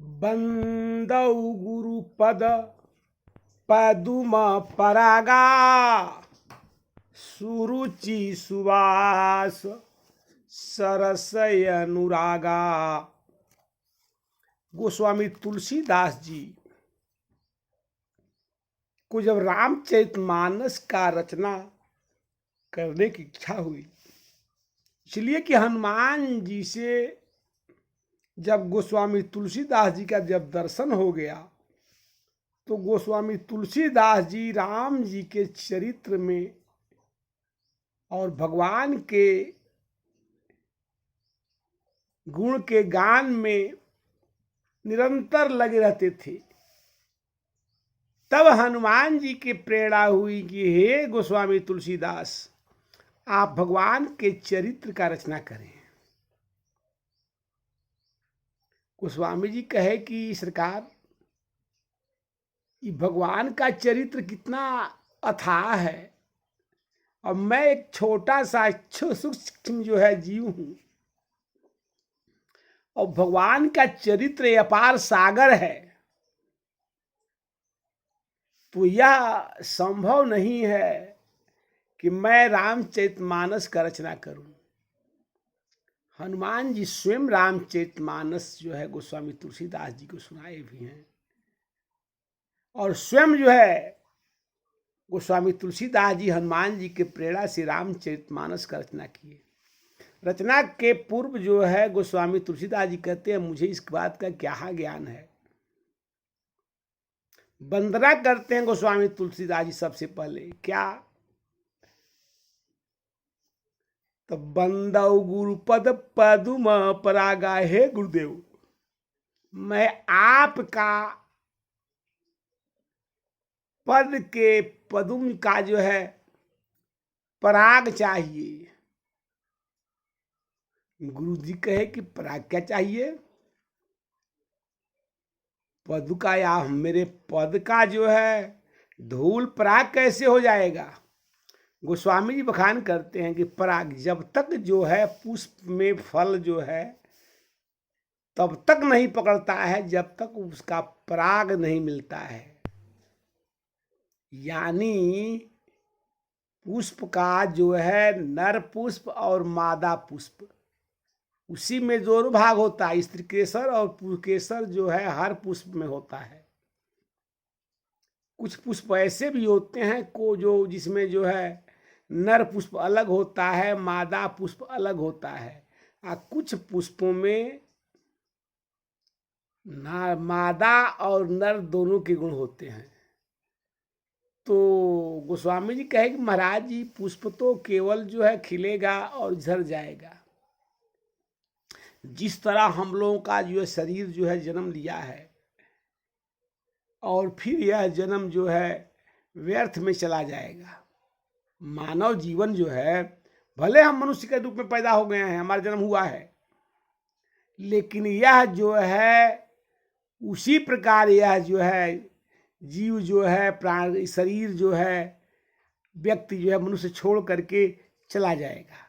बंदौ गुरुपद पदुम परागा सुरुचि सुवास सरसय अनुरागा। गोस्वामी तुलसीदास जी को जब रामचरितमानस का रचना करने की इच्छा हुई, इसलिए कि हनुमान जी से जब गोस्वामी तुलसीदास जी का जब दर्शन हो गया तो गोस्वामी तुलसीदास जी राम जी के चरित्र में और भगवान के गुण के गान में निरंतर लगे रहते थे। तब हनुमान जी की प्रेरणा हुई कि हे गोस्वामी तुलसीदास, आप भगवान के चरित्र का रचना करें। गोस्वामी जी कहे कि सरकार, ये भगवान का चरित्र कितना अथाह है और मैं एक छोटा सा सूक्ष्म जो है जीव हूं, और भगवान का चरित्र अपार सागर है, तो यह संभव नहीं है कि मैं रामचरितमानस का रचना करूं। हनुमान जी स्वयं रामचरितमानस जो है गोस्वामी तुलसीदास जी को सुनाए भी हैं, और स्वयं जो है गोस्वामी तुलसीदास जी हनुमान जी के प्रेरणा से रामचरितमानस का रचना किए। रचना के पूर्व जो है गोस्वामी तुलसीदास जी कहते हैं, मुझे इस बात का क्या ज्ञान है। वंदना करते हैं गोस्वामी तुलसीदास जी सबसे पहले, क्या? तो बंदौ गुरुपद पदुम परागा, हे गुरुदेव, मैं आपका पद के पदुम का जो है पराग चाहिए। गुरु जी कहे कि पराग क्या चाहिए? पद का, या मेरे पद का जो है धूल पराग कैसे हो जाएगा? गोस्वामी जी बखान करते हैं कि पराग जब तक जो है पुष्प में फल जो है तब तक नहीं पकड़ता है, जब तक उसका पराग नहीं मिलता है। यानी पुष्प का जो है नर पुष्प और मादा पुष्प, उसी में दोनों भाग होता है। स्त्री केसर और पुष्पकेसर जो है हर पुष्प में होता है। कुछ पुष्प ऐसे भी होते हैं को जो जिसमें जो है नर पुष्प अलग होता है, मादा पुष्प अलग होता है। कुछ पुष्पों में मादा और नर दोनों के गुण होते हैं। तो गोस्वामी जी कहे कि महाराज जी, पुष्प तो केवल जो है खिलेगा और झड़ जाएगा। जिस तरह हम लोगों का जो है शरीर जो है जन्म लिया है और फिर यह जन्म जो है व्यर्थ में चला जाएगा। मानव जीवन जो है, भले हम मनुष्य के रूप में पैदा हो गए हैं, हमारा जन्म हुआ है, लेकिन यह जो है उसी प्रकार यह जो है जीव जो है प्राण शरीर जो है व्यक्ति जो है मनुष्य छोड़ करके चला जाएगा।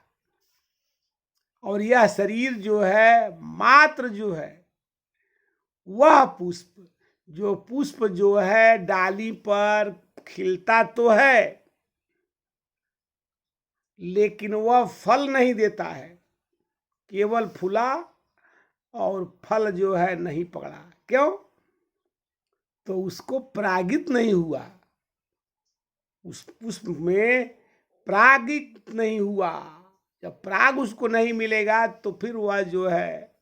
और यह शरीर जो है मात्र जो है वह पुष्प जो है डाली पर खिलता तो है, लेकिन वह फल नहीं देता है, केवल फूला और फल जो है नहीं पकड़ा। क्यों? तो उसको परागित नहीं हुआ, उस पुष्प में परागित नहीं हुआ। जब पराग उसको नहीं मिलेगा तो फिर वह जो है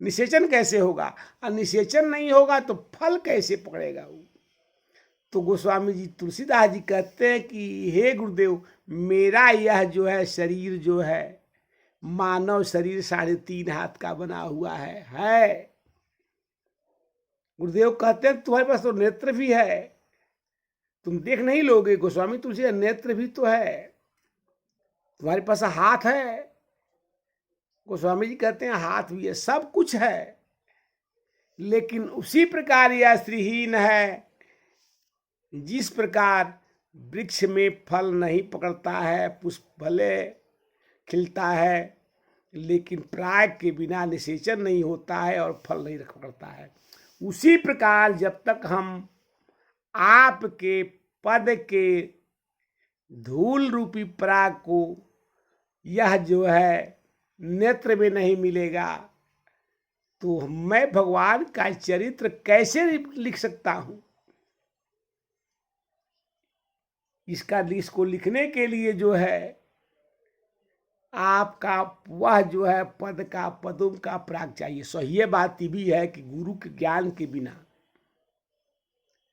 निषेचन कैसे होगा, और निषेचन नहीं होगा तो फल कैसे पकड़ेगा वो। तो गोस्वामी जी तुलसीदास जी कहते हैं कि हे गुरुदेव, मेरा यह जो है शरीर जो है मानव शरीर 3.5 हाथ का बना हुआ है। गुरुदेव कहते हैं तुम्हारे पास तो नेत्र भी है, तुम देख नहीं लोगे। गोस्वामी तुलसी, नेत्र भी तो है, तुम्हारे पास हाथ है। गोस्वामी जी कहते हैं हाथ भी है, सब कुछ है, लेकिन उसी प्रकार यह श्रीहीन है जिस प्रकार वृक्ष में फल नहीं पकड़ता है, पुष्प भले खिलता है लेकिन प्राग के बिना निषेचन नहीं होता है और फल नहीं रख पड़ता है। उसी प्रकार जब तक हम आपके पद के धूल रूपी प्राग को यह जो है नेत्र में नहीं मिलेगा तो मैं भगवान का चरित्र कैसे लिख सकता हूं। इसको लिखने के लिए जो है आपका वह जो है पदुम का प्राग चाहिए। सो ये बात भी है कि गुरु के ज्ञान के बिना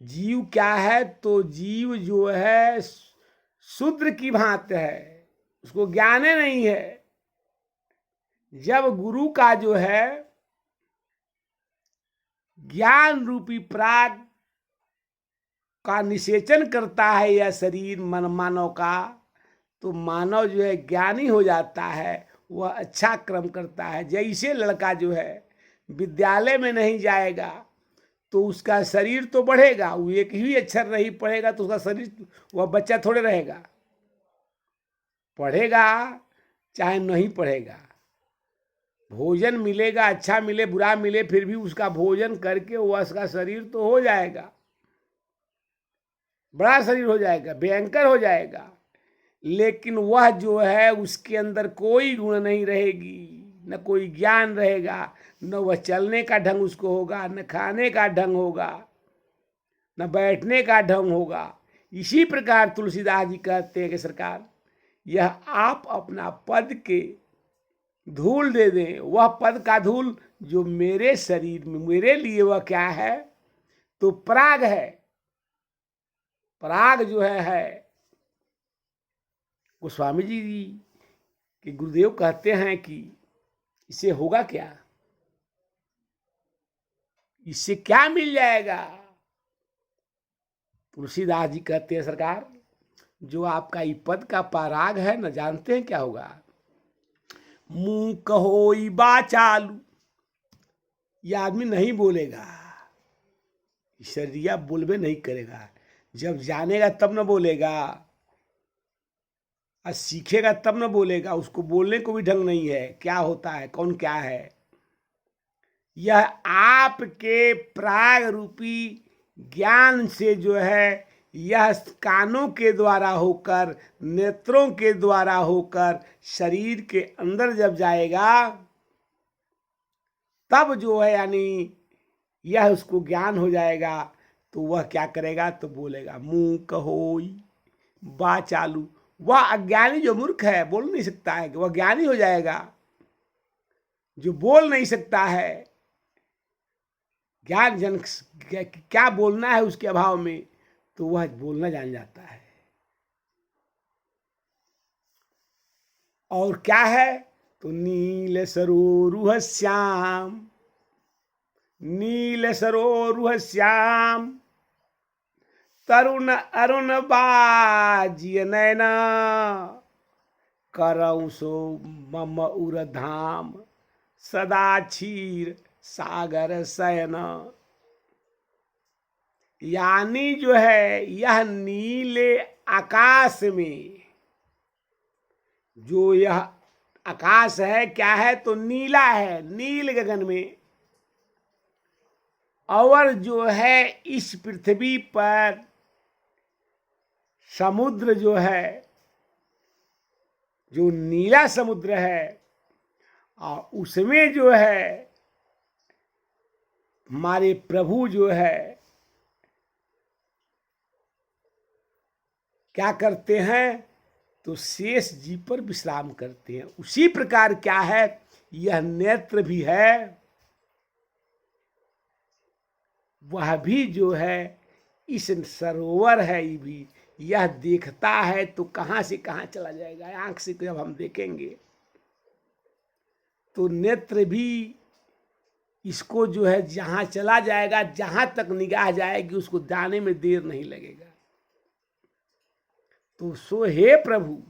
जीव क्या है, तो जीव जो है शूद्र की भांति है, उसको ज्ञान नहीं है। जब गुरु का जो है ज्ञान रूपी प्राग का निषेचन करता है यह शरीर मन मानव का, तो मानव जो है ज्ञानी हो जाता है, वह अच्छा कर्म करता है। जैसे लड़का जो है विद्यालय में नहीं जाएगा तो उसका शरीर तो बढ़ेगा, वो एक ही अक्षर नहीं पढ़ेगा तो उसका शरीर, वह बच्चा थोड़े रहेगा, पढ़ेगा चाहे नहीं पढ़ेगा। भोजन मिलेगा, अच्छा मिले बुरा मिले, फिर भी उसका भोजन करके वह उसका शरीर तो हो जाएगा, बड़ा शरीर हो जाएगा, भयंकर हो जाएगा। लेकिन वह जो है उसके अंदर कोई गुण नहीं रहेगी, न कोई ज्ञान रहेगा, न वह चलने का ढंग उसको होगा, न खाने का ढंग होगा, न बैठने का ढंग होगा। इसी प्रकार तुलसीदास जी कहते हैं कि सरकार यह आप अपना पद के धूल दे दें। वह पद का धूल जो मेरे शरीर में, मेरे लिए वह क्या है, तो प्राग है। प्राग जो है गोस्वामी जी के गुरुदेव कहते हैं कि इससे होगा क्या, इससे क्या मिल जाएगा। तुलसीदास जी कहते हैं सरकार जो आपका ये पद का पराग है न, जानते हैं क्या होगा, मुंह कहोई बाचालू, यह आदमी नहीं बोलेगा, शरीर बोलबे नहीं करेगा। जब जानेगा तब न बोलेगा, और सीखेगा तब न बोलेगा। उसको बोलने को भी ढंग नहीं है, क्या होता है, कौन क्या है। यह आपके प्राग रूपी ज्ञान से जो है, यह कानों के द्वारा होकर, नेत्रों के द्वारा होकर शरीर के अंदर जब जाएगा तब जो है यानी यह उसको ज्ञान हो जाएगा, तो वह क्या करेगा, तो बोलेगा। मुंह कहोई बाचालू, वह अज्ञानी जो मूर्ख है, बोल नहीं सकता है, कि वह ज्ञानी हो जाएगा। जो बोल नहीं सकता है, ज्ञान जन क्या बोलना है उसके अभाव में, तो वह बोलना जान जाता है। और क्या है, तो नील सरोरुह श्याम, नील सरोरुह श्याम, तरुण अरुण बाजिय नैना, करऊं सो मम उर धाम, सदा क्षीर सागर शयन। यानी जो है यह नीले आकाश में, जो यह आकाश है क्या है, तो नीला है, नील गगन में। और जो है इस पृथ्वी पर समुद्र जो है, जो नीला समुद्र है, और उसमें जो है हमारे प्रभु जो है क्या करते हैं, तो शेष जी पर विश्राम करते हैं। उसी प्रकार क्या है, यह नेत्र भी है, वह भी जो है इस सरोवर है, ये भी यह देखता है तो कहाँ से कहाँ चला जाएगा। आंख से जब हम देखेंगे तो नेत्र भी इसको जो है जहाँ चला जाएगा, जहाँ तक निगाह जाएगी उसको जाने में देर नहीं लगेगा। तो सो हे प्रभु,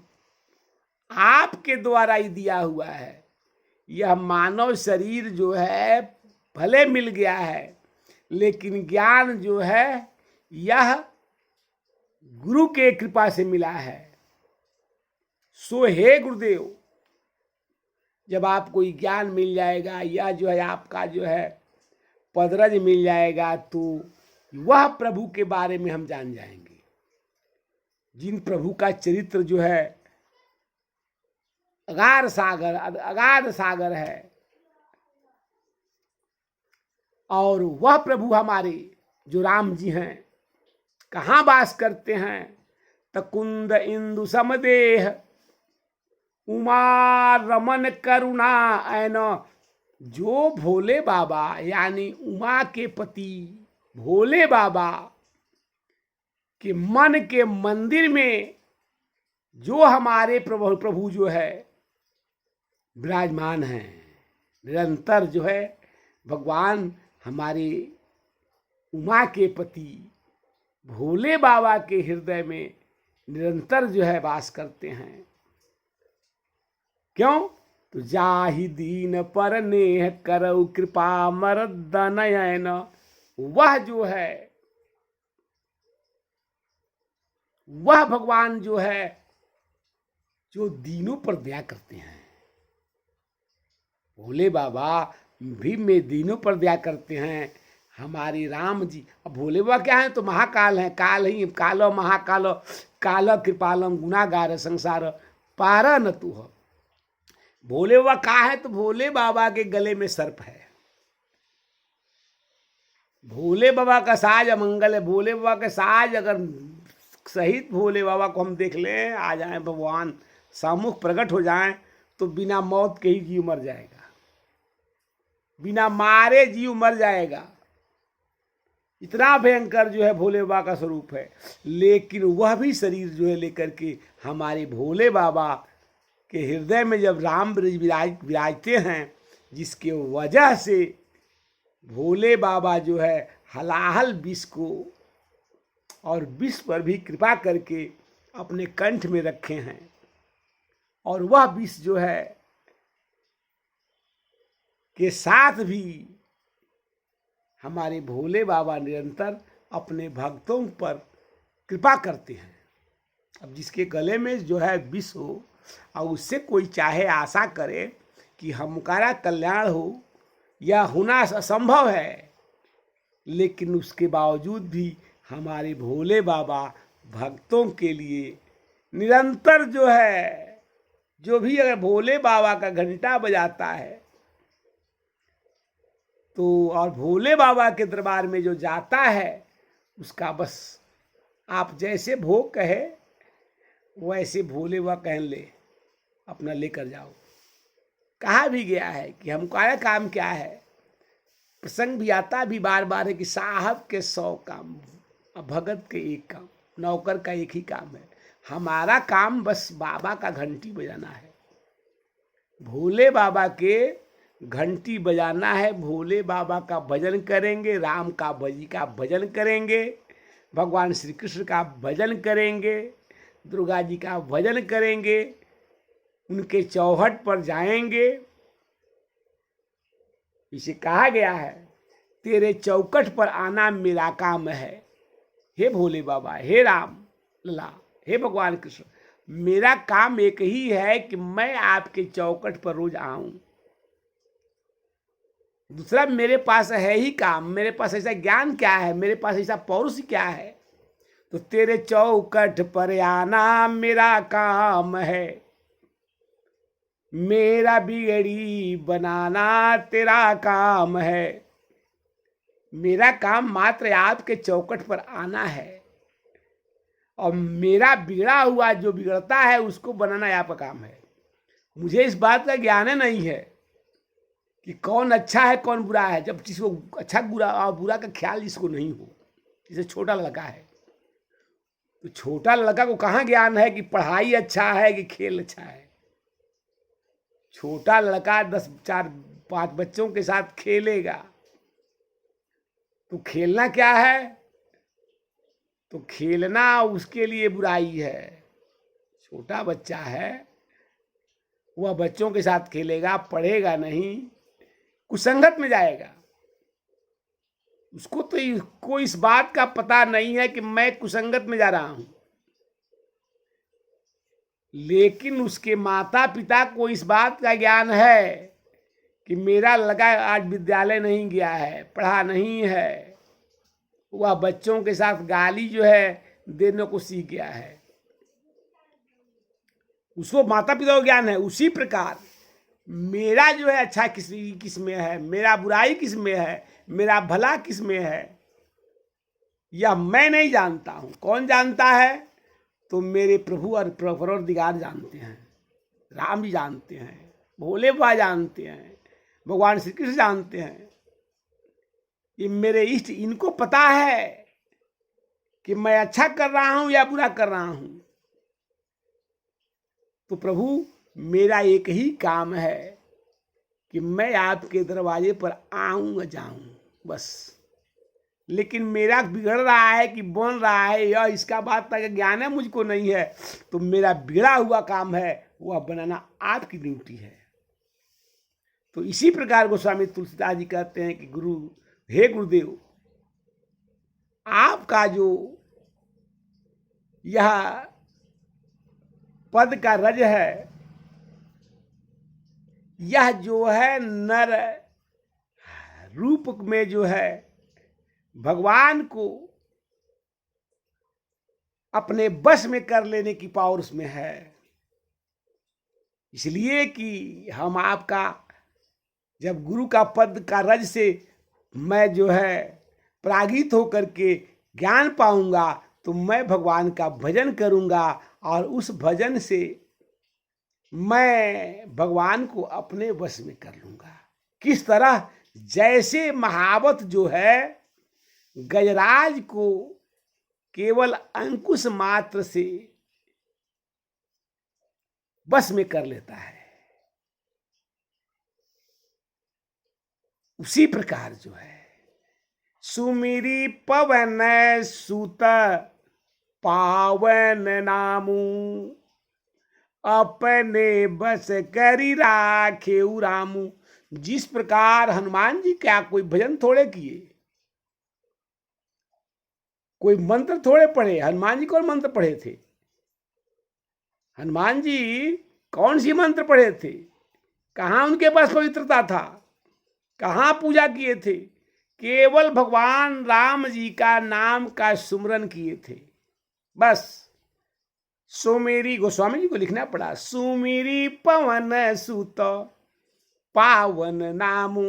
आपके द्वारा ही दिया हुआ है। यह मानव शरीर जो है भले मिल गया है, लेकिन ज्ञान जो है यह गुरु के कृपा से मिला है। सो हे गुरुदेव, जब आपको ज्ञान मिल जाएगा या जो है आपका जो है पदरज मिल जाएगा, तो वह प्रभु के बारे में हम जान जाएंगे। जिन प्रभु का चरित्र जो है अगाध सागर है, और वह प्रभु हमारे जो राम जी हैं कहाँ वास करते हैं? तकुंद इंदु समदेह उमा रमन करुणा ऐन। जो भोले बाबा यानी उमा के पति भोले बाबा के मन के मंदिर में जो हमारे प्रभु जो है विराजमान हैं, निरंतर जो है भगवान हमारे उमा के पति भोले बाबा के हृदय में निरंतर जो है वास करते हैं। क्यों? तो जाहि दीन पर नेह करऊ कृपा मरद नयन। वह जो है वह भगवान जो है जो दीनों पर दया करते हैं। भोले बाबा भी में दीनों पर दया करते हैं। हमारे राम जी, अब भोले बाबा क्या है? तो महाकाल हैं, काल ही कालो महाकालो काल कृपालम गुनागार संसार पारा न तू हो। भोले बाबा कहा है? तो भोले बाबा के गले में सर्प है। भोले बाबा का साज अमंगल है। भोले बाबा के साज अगर सहित भोले बाबा को हम देख लें, आ जाए भगवान सामुख प्रकट हो जाएं, तो बिना मौत के ही जीव मर जाएगा, बिना मारे जीव मर जाएगा। इतना भयंकर जो है भोले बाबा का स्वरूप है। लेकिन वह भी शरीर जो है लेकर के हमारे भोले बाबा के हृदय में जब राम विराजते हैं, जिसके वजह से भोले बाबा जो है हलाहल विष को और विष पर भी कृपा करके अपने कंठ में रखे हैं। और वह विष जो है के साथ भी हमारे भोले बाबा निरंतर अपने भक्तों पर कृपा करते हैं। अब जिसके गले में जो है विष हो और उससे कोई चाहे आशा करे कि हमारा कल्याण हो या होना असंभव है, लेकिन उसके बावजूद भी हमारे भोले बाबा भक्तों के लिए निरंतर जो है, जो भी अगर भोले बाबा का घंटा बजाता है तो और भोले बाबा के दरबार में जो जाता है, उसका बस आप जैसे भोग कहे वैसे भोले बाबा कह ले, अपना लेकर जाओ। कहा भी गया है कि हमारा काम क्या है, प्रसंग भी आता भी बार बार है कि साहब के 100 काम, भगत के 1 काम, नौकर का 1 ही काम है। हमारा काम बस बाबा का घंटी बजाना है, भोले बाबा के घंटी बजाना है। भोले बाबा का भजन करेंगे, राम का जी का भजन करेंगे, भगवान श्री कृष्ण का भजन करेंगे, दुर्गा जी का भजन करेंगे, उनके चौहट पर जाएंगे। इसे कहा गया है, तेरे चौकट पर आना मेरा काम है। हे भोले बाबा, हे राम लला, हे भगवान कृष्ण, मेरा काम एक ही है कि मैं आपके चौकट पर रोज आऊं। दूसरा मेरे पास है ही काम, मेरे पास ऐसा ज्ञान क्या है, मेरे पास ऐसा पौरुष क्या है? तो तेरे चौकट पर आना मेरा काम है, मेरा बिगड़ी बनाना तेरा काम है। मेरा काम मात्र आपके चौकट पर आना है, और मेरा बिगड़ा हुआ जो बिगड़ता है उसको बनाना आपका काम है। मुझे इस बात का ज्ञान नहीं है कि कौन अच्छा है कौन बुरा है, जब जिसको अच्छा बुरा और बुरा का ख्याल जिसको नहीं हो। जैसे छोटा लड़का है, तो छोटा लड़का को कहाँ ज्ञान है कि पढ़ाई अच्छा है कि खेल अच्छा है। छोटा लड़का 10 4 5 बच्चों के साथ खेलेगा, तो खेलना क्या है? तो खेलना उसके लिए बुराई है। छोटा बच्चा है, वह बच्चों के साथ खेलेगा, पढ़ेगा नहीं, कुसंगत में जाएगा। उसको तो कोई इस बात का पता नहीं है कि मैं कुसंगत में जा रहा हूं। लेकिन उसके माता पिता को इस बात का ज्ञान है कि मेरा लड़का आज विद्यालय नहीं गया है, पढ़ा नहीं है, वह बच्चों के साथ गाली जो है देने को सीख गया है, उसको माता पिता को ज्ञान है। उसी प्रकार मेरा जो है अच्छा किस में है, मेरा बुराई किस में है, मेरा भला किस में है, यह मैं नहीं जानता हूं। कौन जानता है? तो मेरे प्रभु और परवरदिगार जानते हैं, राम जी जानते हैं, भोले बाबा जानते हैं, भगवान श्री कृष्ण जानते हैं। ये मेरे इष्ट, इनको पता है कि मैं अच्छा कर रहा हूं या बुरा कर रहा हूं। तो प्रभु मेरा एक ही काम है कि मैं आपके दरवाजे पर आऊं जाऊं बस। लेकिन मेरा बिगड़ रहा है कि बन रहा है, यह इसका बात का ज्ञान है मुझको नहीं है। तो मेरा बिगड़ा हुआ काम है वह बनाना आपकी ड्यूटी है। तो इसी प्रकार गोस्वामी तुलसीदास जी कहते हैं कि गुरु, हे गुरुदेव, आपका जो यह पद का रज है, यह जो है नर रूप में जो है भगवान को अपने बस में कर लेने की पावर उसमें है। इसलिए कि हम आपका जब गुरु का पद का रज से मैं जो है परागित होकर के ज्ञान पाऊंगा तो मैं भगवान का भजन करूंगा और उस भजन से मैं भगवान को अपने वश में कर लूंगा। किस तरह? जैसे महावत जो है गजराज को केवल अंकुश मात्र से बस में कर लेता है, उसी प्रकार जो है सुमिरी पवन सुत पावन नामू अपने बस करी राखे रामू। जिस प्रकार हनुमान जी क्या कोई भजन थोड़े किए, कोई मंत्र थोड़े पढ़े। हनुमान जी कौन मंत्र पढ़े थे? हनुमान जी कौन सी मंत्र पढ़े थे? कहाँ उनके पास पवित्रता था? कहाँ पूजा किए थे? केवल भगवान राम जी का नाम का सुमरन किए थे बस। सुमेरी गोस्वामी जी को लिखना पड़ा, सुमेरी पवन सुत पावन नामू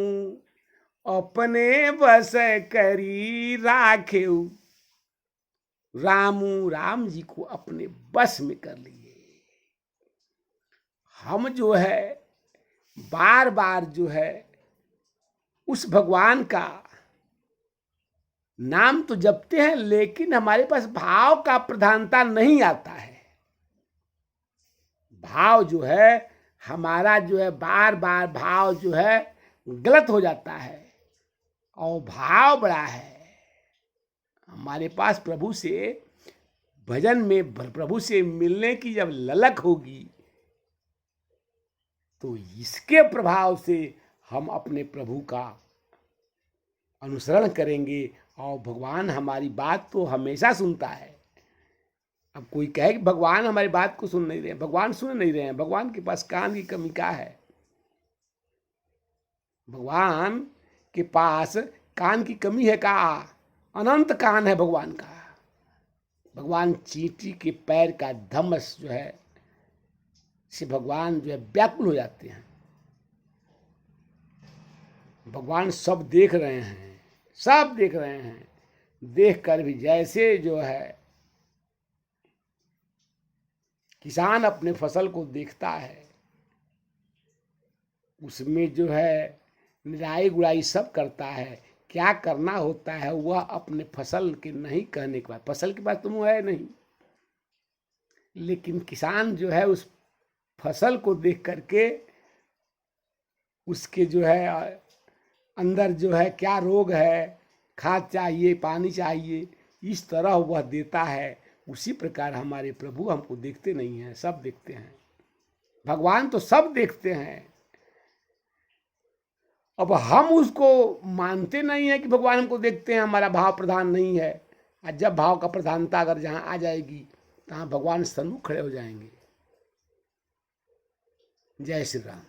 अपने बस करी राखे रामू। राम जी को अपने बस में कर लिए। हम जो है बार बार जो है उस भगवान का नाम तो जपते हैं, लेकिन हमारे पास भाव का प्रधानता नहीं आता है। भाव जो है हमारा जो है बार बार भाव जो है गलत हो जाता है और भाव बड़ा है हमारे पास। प्रभु से भजन में प्रभु से मिलने की जब ललक होगी तो इसके प्रभाव से हम अपने प्रभु का अनुसरण करेंगे और भगवान हमारी बात तो हमेशा सुनता है। अब कोई कहे कि भगवान हमारी बात को सुन नहीं रहे हैं, भगवान सुन नहीं रहे हैं, भगवान के पास कान की कमी क्या है? भगवान के पास कान की कमी है का? अनंत कान है भगवान का। भगवान चींटी के पैर का धमस जो है से भगवान जो है व्याकुल हो जाते हैं। भगवान सब देख रहे हैं, सब देख रहे हैं, देख कर भी जैसे जो है किसान अपने फसल को देखता है, उसमें जो है निराई गुड़ाई सब करता है, क्या करना होता है वह अपने फसल के नहीं कहने के बाद, फसल के पास तुम है नहीं, लेकिन किसान जो है उस फसल को देख करके उसके जो है अंदर जो है क्या रोग है, खाद चाहिए, पानी चाहिए, इस तरह वह देता है। उसी प्रकार हमारे प्रभु हमको देखते नहीं हैं, सब देखते हैं। भगवान तो सब देखते हैं। अब हम उसको मानते नहीं है कि भगवान हमको देखते हैं, हमारा भाव प्रधान नहीं है। और जब भाव का प्रधानता अगर जहाँ आ जाएगी तहाँ भगवान सन्मुख खड़े हो जाएंगे। जय श्री राम।